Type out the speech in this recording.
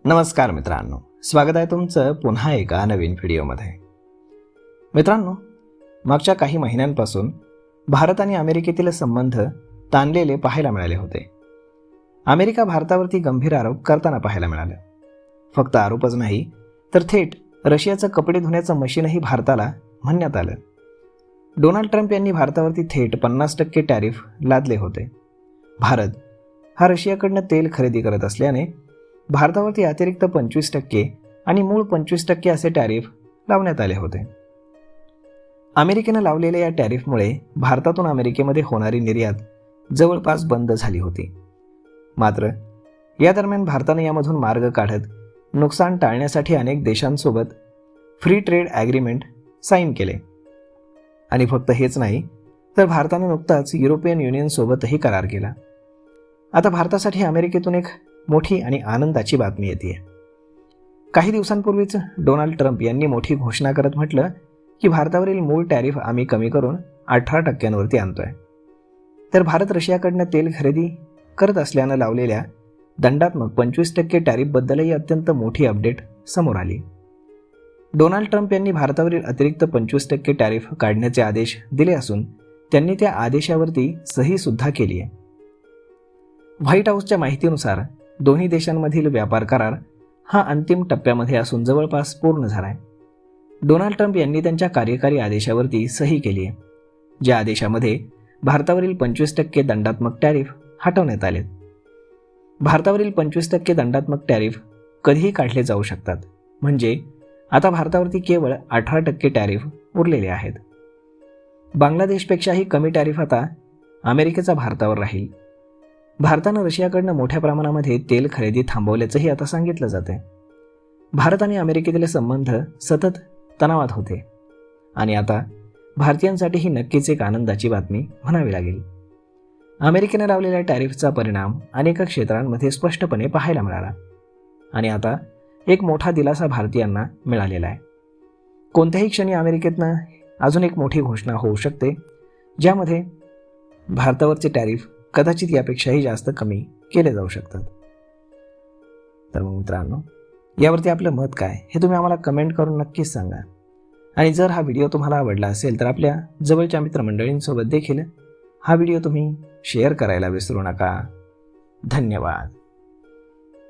नमस्कार मित्रांनो, स्वागत आहे तुमचं पुन्हा एका नवीन व्हिडिओमध्ये. मित्रांनो, मागच्या काही महिन्यांपासून भारत आणि अमेरिकेतील संबंध ताणलेले पाहायला मिळाले होते. अमेरिका भारतावरती गंभीर आरोप करताना पाहायला मिळाले. फक्त आरोपच नाही तर थेट रशियाचं कपडे धुण्याचं मशीनही भारताला म्हणण्यात आलं. डोनाल्ड ट्रम्प यांनी भारतावरती थेट 50% टॅरिफ लादले होते. भारत हा रशियाकडनं तेल खरेदी करत असल्याने भारतावरती अतिरिक्त 25% आणि मूळ 25% असे टॅरिफ लावण्यात आले होते. अमेरिकेनं लावलेल्या या टॅरिफमुळे भारतातून अमेरिकेमध्ये होणारी निर्यात जवळपास बंद झाली होती. मात्र या दरम्यान भारताने यामधून मार्ग काढत नुकसान टाळण्यासाठी अनेक देशांसोबत फ्री ट्रेड ॲग्रीमेंट साईन केले. आणि फक्त हेच नाही तर भारताने नुकताच युरोपियन युनियनसोबतही करार केला. आता भारतासाठी अमेरिकेतून एक मोठी आणि आनंदाची बातमी येते. काही दिवसांपूर्वीच डोनाल्ड ट्रम्प यांनी मोठी घोषणा करत म्हटलं की भारतावरील मूळ टॅरिफ आम्ही कमी करून 18%वरती आणतोय. तर भारत रशियाकडनं तेल खरेदी करत असल्यानं लावलेल्या दंडात्मक 25% टॅरिफबद्दलही अत्यंत मोठी अपडेट समोर आली. डोनाल्ड ट्रम्प यांनी भारतावरील अतिरिक्त 25% टॅरिफ काढण्याचे आदेश दिले असून त्यांनी त्या आदेशावरती सही सुद्धा केली आहे. व्हाईट हाऊसच्या माहितीनुसार दोन्ही देशांमधील व्यापार करार हा अंतिम टप्प्यामध्ये असून जवळपास पूर्ण झाला आहे. डोनाल्ड ट्रम्प यांनी त्यांच्या कार्यकारी आदेशावरती सही केली आहे, ज्या आदेशामध्ये भारतावरील 25% दंडात्मक टॅरिफ हटवण्यात आले. भारतावरील 25% दंडात्मक टॅरिफ कधीही काढले जाऊ शकतात. म्हणजे आता भारतावरती केवळ 18% टॅरिफ उरलेले आहेत. बांगलादेशपेक्षाही कमी टॅरिफ आता अमेरिकेचा भारतावर राहील. भारतानं रशियाकडनं मोठ्या प्रमाणामध्ये तेल खरेदी थांबवल्याचंही आता सांगितलं जातं. भारत आणि अमेरिकेतील संबंध सतत तणावात होते आणि आता भारतीयांसाठी ही नक्कीच एक आनंदाची बातमी म्हणावी लागेल. अमेरिकेने लावलेल्या टॅरिफचा परिणाम अनेक क्षेत्रांमध्ये स्पष्टपणे पाहायला मिळाला आणि आता एक मोठा दिलासा भारतीयांना मिळालेला आहे. कोणत्याही क्षणी अमेरिकेतनं अजून एक मोठी घोषणा होऊ शकते, ज्यामध्ये भारतावरचे टॅरिफ कदाचित यापेक्षाही जास्त कमी केले जाऊ शकतात. तर मग मित्रांनो, यावरती आपलं मत काय हे तुम्ही आम्हाला कमेंट करून नक्कीच सांगा. आणि जर हा व्हिडिओ तुम्हाला आवडला असेल तर आपल्या जवळच्या मित्रमंडळींसोबत देखील हा व्हिडिओ तुम्ही शेअर करायला विसरू नका. धन्यवाद.